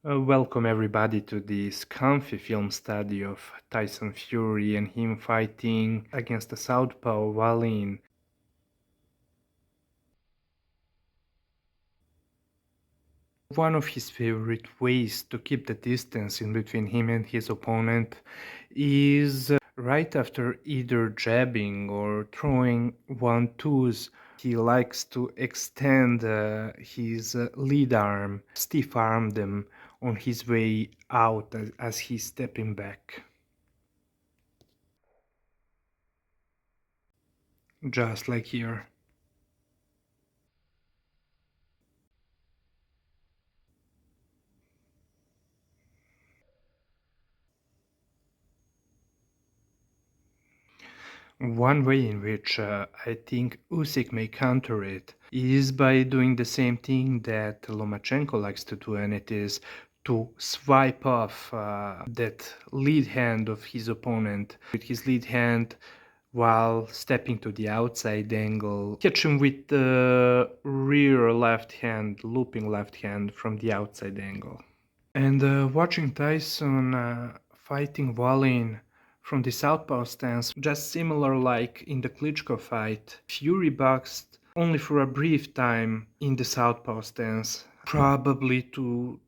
Welcome everybody to this comfy film study of Tyson Fury and him fighting against the southpaw Wallin. One of his favorite ways to keep the distance in between him and his opponent is right after either jabbing or throwing one-twos. He likes to extend his lead arm, stiff arm them on his way out as he's stepping back. Just like here. One way in which I think Usyk may counter it is by doing the same thing that Lomachenko likes to do, and it is to swipe off that lead hand of his opponent with his lead hand while stepping to the outside angle, catch him with the rear left hand, looping left hand from the outside angle. And watching Tyson fighting Wallin from the southpaw stance, just similar like in the Klitschko fight, Fury boxed only for a brief time in the southpaw stance, probably to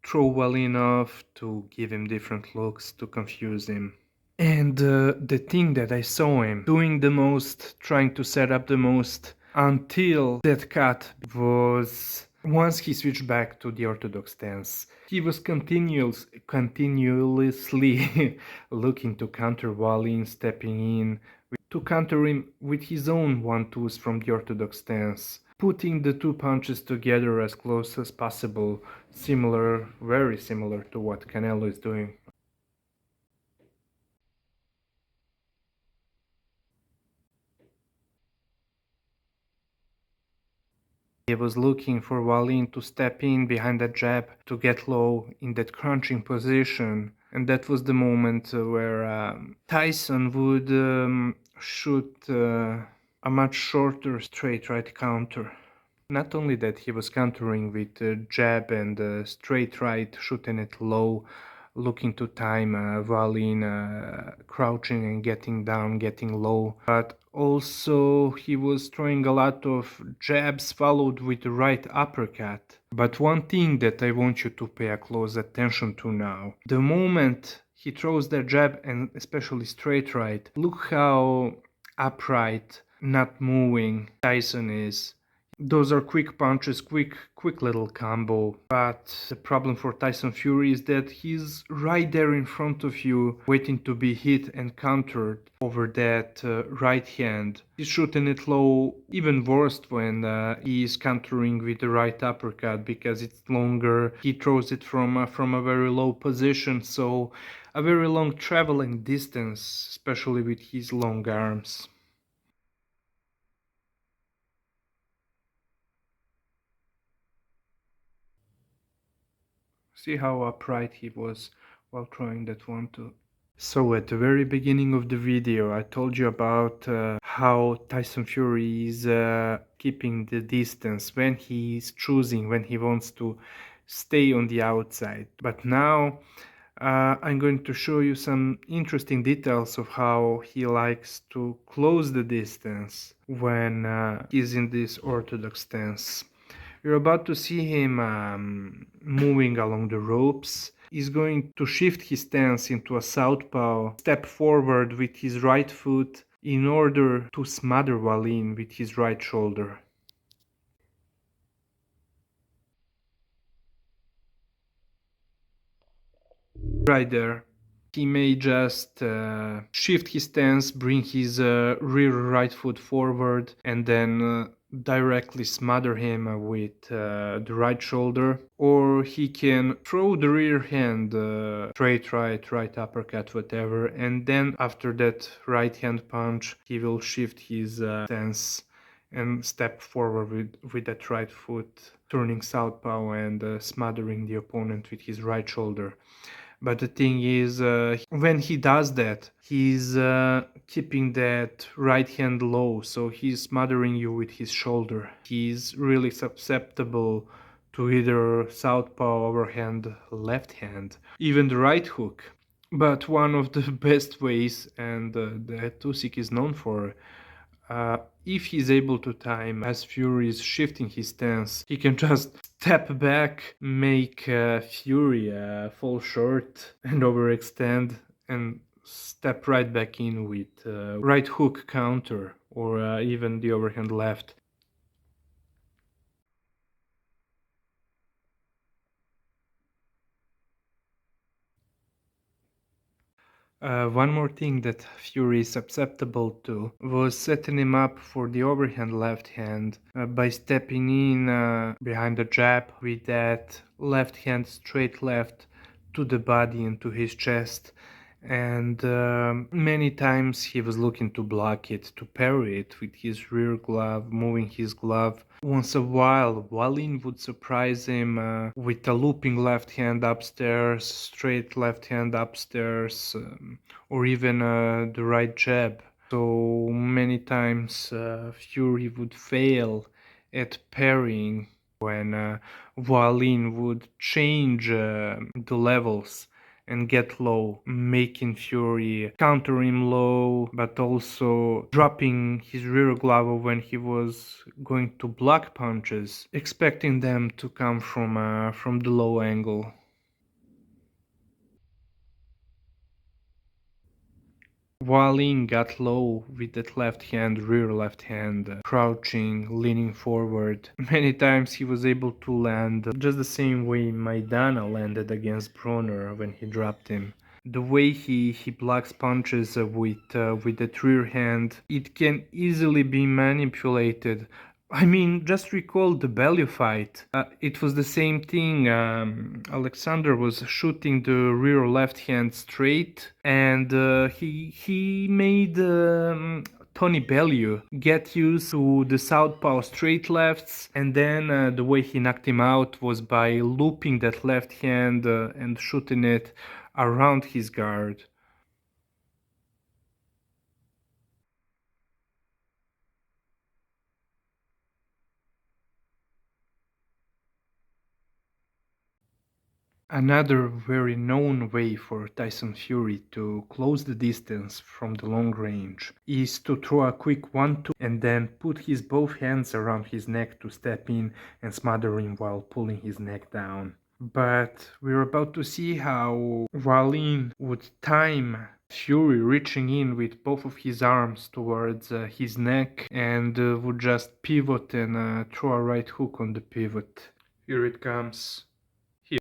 throw Wallin off, to give him different looks, to confuse him. And the thing that I saw him doing the most, trying to set up the most, until that cut was once he switched back to the orthodox stance. He was continuously looking to counter Wallin, stepping in, to counter him with his own one-twos from the orthodox stance, putting the two punches together as close as possible, similar, very similar to what Canelo is doing. He was looking for Wallin to step in behind that jab to get low in that crunching position. And that was the moment where Tyson would shoot a much shorter straight right counter. Not only that, he was countering with jab and straight right, shooting it low, looking to time Wallin crouching and getting down, getting low. But also he was throwing a lot of jabs followed with the right uppercut. But one thing that I want you to pay a close attention to now, the moment he throws that jab and especially straight right, look how upright, not moving Tyson is. Those are quick punches, quick little combo. But the problem for Tyson Fury is that he's right there in front of you, waiting to be hit and countered over that right hand. He's shooting it low, even worse when he's countering with the right uppercut because it's longer. He throws it from a very low position, so a very long traveling distance, especially with his long arms. See how upright he was while throwing that one too. So at the very beginning of the video I told you about how Tyson Fury is keeping the distance when he's choosing, when he wants to stay on the outside. But now I'm going to show you some interesting details of how he likes to close the distance when he's in this orthodox stance. You're about to see him moving along the ropes. He's going to shift his stance into a southpaw, step forward with his right foot in order to smother Wallin with his right shoulder. Right there. He may just shift his stance, bring his rear right foot forward, and then directly smother him with the right shoulder. Or he can throw the rear hand, straight right uppercut, whatever, and then after that right hand punch, he will shift his stance and step forward with that right foot, turning southpaw and smothering the opponent with his right shoulder. But the thing is, when he does that, he's keeping that right hand low, so he's smothering you with his shoulder. He's really susceptible to either southpaw, overhand, left hand, even the right hook. But one of the best ways, and that Usyk is known for, if he's able to time as Fury is shifting his stance, he can just step back, make Fury fall short and overextend, and step right back in with right hook counter or even the overhand left. One more thing that Fury is susceptible to was setting him up for the overhand left hand by stepping in behind the jab with that left hand straight left to the body and to his chest. And many times he was looking to block it, to parry it with his rear glove, moving his glove. Once a while, Wallin would surprise him with a looping left hand upstairs, straight left hand upstairs, or even the right jab. So many times Fury would fail at parrying when Wallin would change the levels and get low, making Fury counter him low, but also dropping his rear glove when he was going to block punches, expecting them to come from the low angle. Wallin got low with that left hand, rear left hand, crouching, leaning forward. Many times he was able to land just the same way Maidana landed against Bronner when he dropped him. The way he blocks punches with the rear hand, it can easily be manipulated. I mean, just recall the Bellew fight. It was the same thing. Alexander was shooting the rear left hand straight, and he made Tony Bellew get used to the southpaw straight lefts, and then the way he knocked him out was by looping that left hand and shooting it around his guard. Another very known way for Tyson Fury to close the distance from the long range is to throw a quick 1-2 and then put his both hands around his neck to step in and smother him while pulling his neck down. But we're about to see how Wallin would time Fury reaching in with both of his arms towards his neck and would just pivot and throw a right hook on the pivot. Here it comes. Here.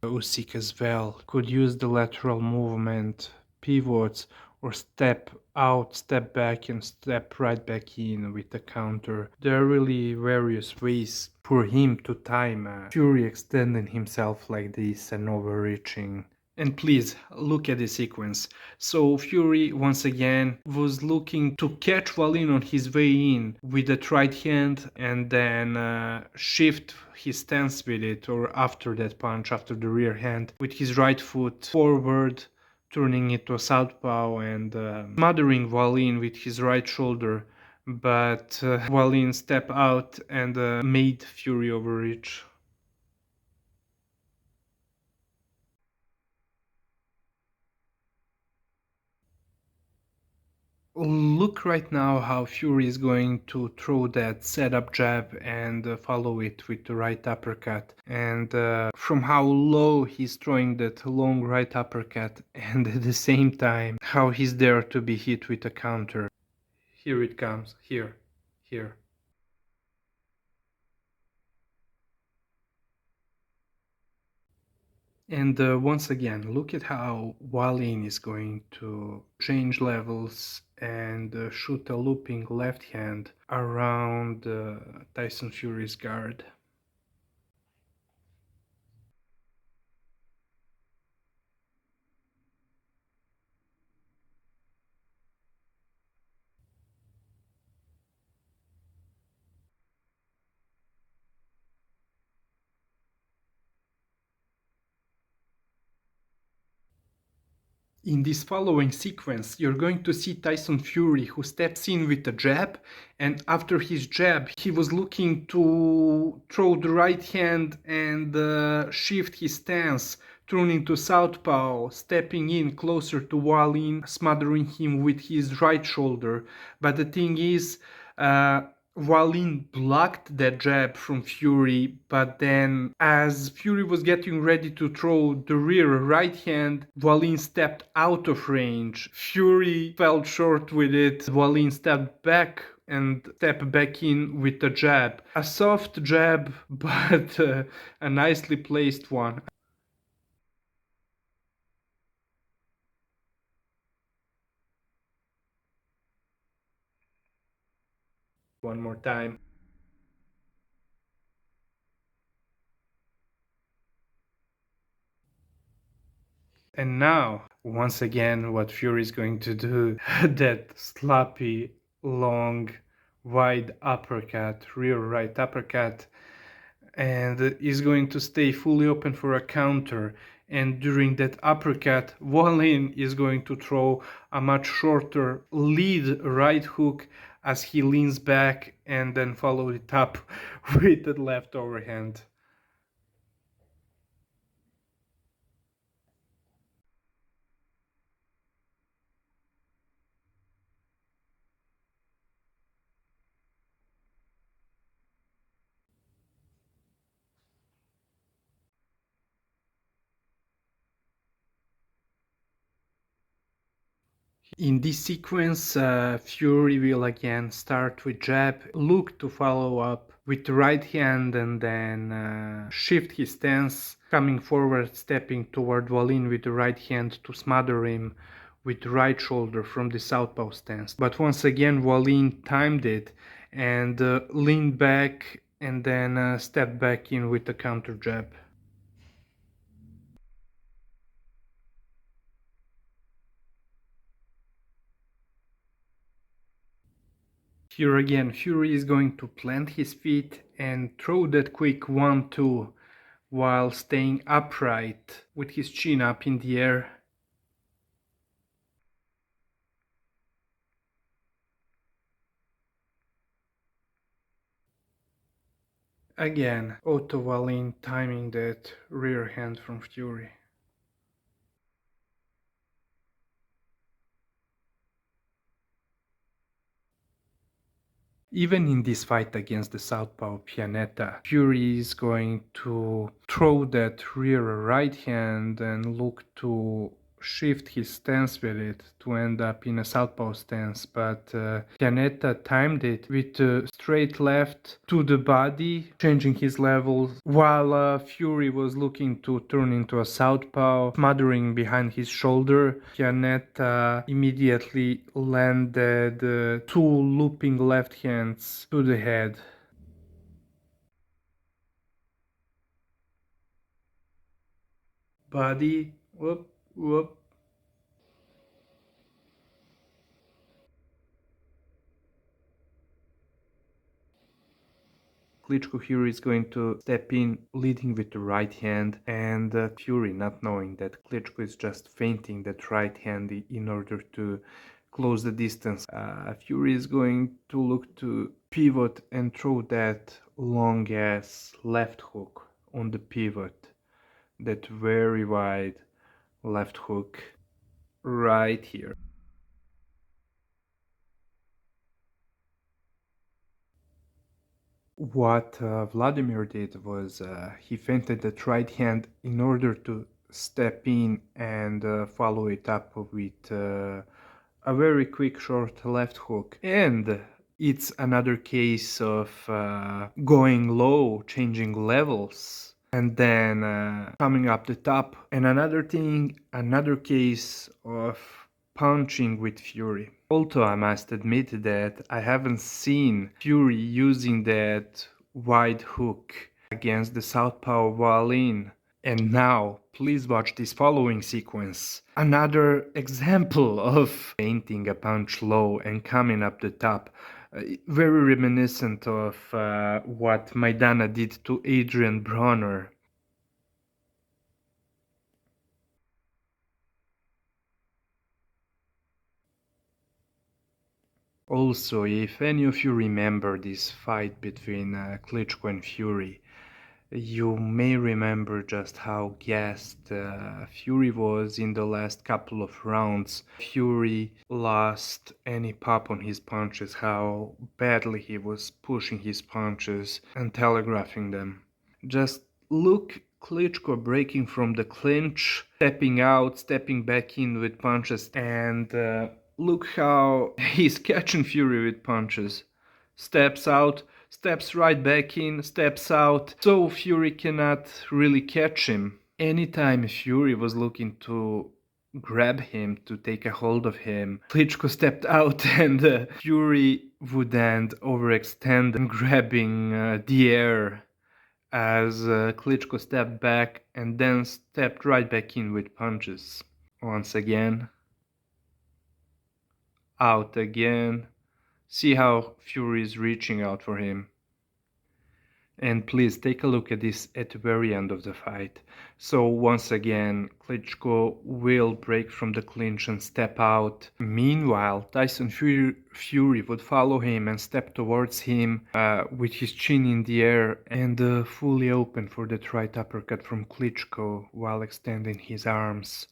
Usyk as well could use the lateral movement, pivots, or step out, step back, and step right back in with the counter. There are really various ways for him to time Fury extending himself like this and overreaching. And please look at the sequence. So Fury once again was looking to catch Wallin on his way in with the right hand and then shift his stance with it, or after that punch, after the rear hand, with his right foot forward, turning it to a southpaw and smothering Wallin with his right shoulder. But Wallin stepped out and made Fury overreach. Look right now how Fury is going to throw that setup jab and follow it with the right uppercut. And from how low he's throwing that long right uppercut, and at the same time how he's there to be hit with a counter. Here it comes. Here. Here. And once again, look at how Wallin is going to change levels and shoot a looping left hand around Tyson Fury's guard. In this following sequence, you're going to see Tyson Fury, who steps in with a jab, and after his jab, he was looking to throw the right hand and shift his stance, turning to southpaw, stepping in closer to Wallin, smothering him with his right shoulder. But the thing is, Wallin blocked that jab from Fury, but then as Fury was getting ready to throw the rear right hand, Wallin stepped out of range. Fury fell short with it. Wallin stepped back and stepped back in with a jab. A soft jab, but a nicely placed one. One more time. And now, once again, what Fury is going to do, that sloppy, long, wide uppercut, rear right uppercut, and is going to stay fully open for a counter. And during that uppercut, Wallin is going to throw a much shorter lead right hook as he leans back and then follow it up with the left overhand. In this sequence, Fury will again start with jab, look to follow up with the right hand, and then shift his stance, coming forward, stepping toward Wallin with the right hand to smother him with the right shoulder from the southpaw stance. But once again, Wallin timed it and leaned back and then stepped back in with the counter jab. Here again, Fury is going to plant his feet and throw that quick 1-2 while staying upright with his chin up in the air. Again, Otto Wallin timing that rear hand from Fury. Even in this fight against the southpaw Pianetta, Fury is going to throw that rear right hand and look to shift his stance with it to end up in a southpaw stance, but Pianetta timed it with a straight left to the body, changing his levels, while Fury was looking to turn into a southpaw, smothering behind his shoulder. Pianetta immediately landed two looping left hands to the head. Body, whoop, whoop. Klitschko here is going to step in, leading with the right hand, and Fury, not knowing that Klitschko is just feinting that right hand in order to close the distance. Fury is going to look to pivot and throw that long ass left hook on the pivot, that very wide left hook right here. What Vladimir did was he feinted that right hand in order to step in and follow it up with a very quick short left hook. And it's another case of going low, changing levels, and then coming up the top. And another case of punching with Fury. Although I must admit that I haven't seen Fury using that wide hook against the southpaw Wallin. And now, please watch this following sequence. Another example of feinting a punch low and coming up the top. Very reminiscent of what Maidana did to Adrian Bronner. Also, if any of you remember this fight between Klitschko and Fury, you may remember just how gassed Fury was in the last couple of rounds. Fury lost any pop on his punches, how badly he was pushing his punches and telegraphing them. Just look Klitschko breaking from the clinch, stepping out, stepping back in with punches, and look how he's catching Fury with punches. Steps out, steps right back in, steps out, so Fury cannot really catch him. Anytime Fury was looking to grab him, to take a hold of him, Klitschko stepped out and Fury would then overextend and grabbing the air as Klitschko stepped back and then stepped right back in with punches. Once again, out again. See how Fury is reaching out for him. And please take a look at this at the very end of the fight. So once again, Klitschko will break from the clinch and step out. Meanwhile, Fury would follow him and step towards him with his chin in the air and fully open for the right uppercut from Klitschko while extending his arms.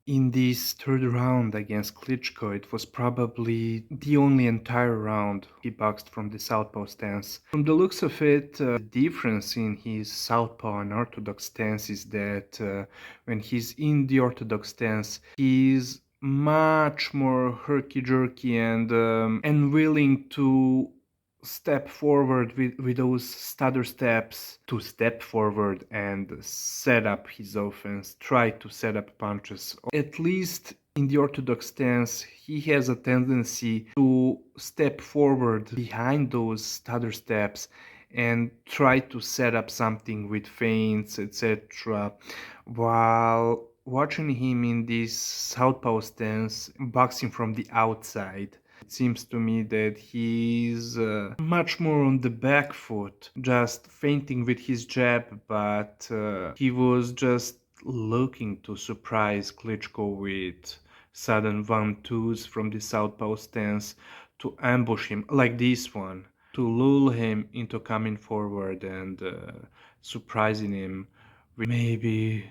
In this third round against Klitschko, it was probably the only entire round he boxed from the southpaw stance. From the looks of it, the difference in his southpaw and orthodox stance is that when he's in the orthodox stance, he's much more herky-jerky and willing to step forward with those stutter steps to step forward and set up his offense, try to set up punches. At least in the orthodox stance, he has a tendency to step forward behind those stutter steps and try to set up something with feints, etc. While watching him in this southpaw stance, boxing from the outside, it seems to me that he's much more on the back foot, just feinting with his jab, but he was just looking to surprise Klitschko with sudden 1-2s from the southpaw stance to ambush him, like this one, to lull him into coming forward and surprising him with maybe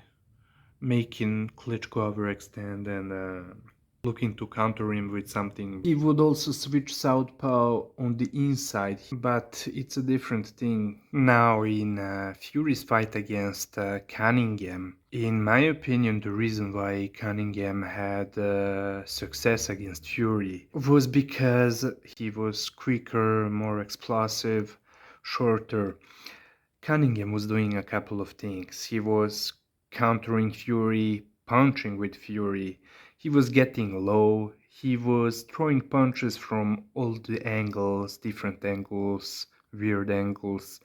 making Klitschko overextend and looking to counter him with something. He would also switch southpaw on the inside, but it's a different thing. Now in Fury's fight against Cunningham, in my opinion, the reason why Cunningham had success against Fury was because he was quicker, more explosive, shorter. Cunningham was doing a couple of things. He was countering Fury, punching with Fury. He was getting low. He was throwing punches from all the angles, different angles, weird angles.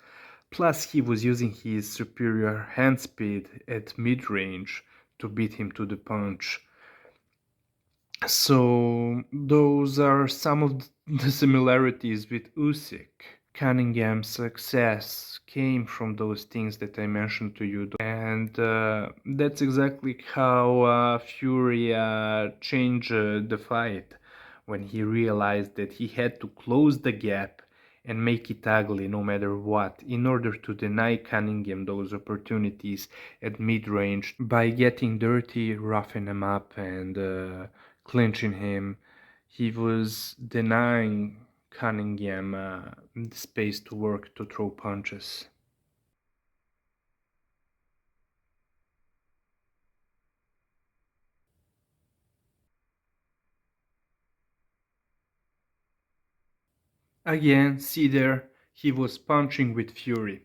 Plus, he was using his superior hand speed at mid-range to beat him to the punch. So, those are some of the similarities with Usyk. Cunningham's success came from those things that I mentioned to you, and that's exactly how Fury changed the fight when he realized that he had to close the gap and make it ugly no matter what in order to deny Cunningham those opportunities at mid-range by getting dirty, roughing him up and clinching him. He was denying Cunningham the space to work to throw punches. Again, see there, he was punching with fury.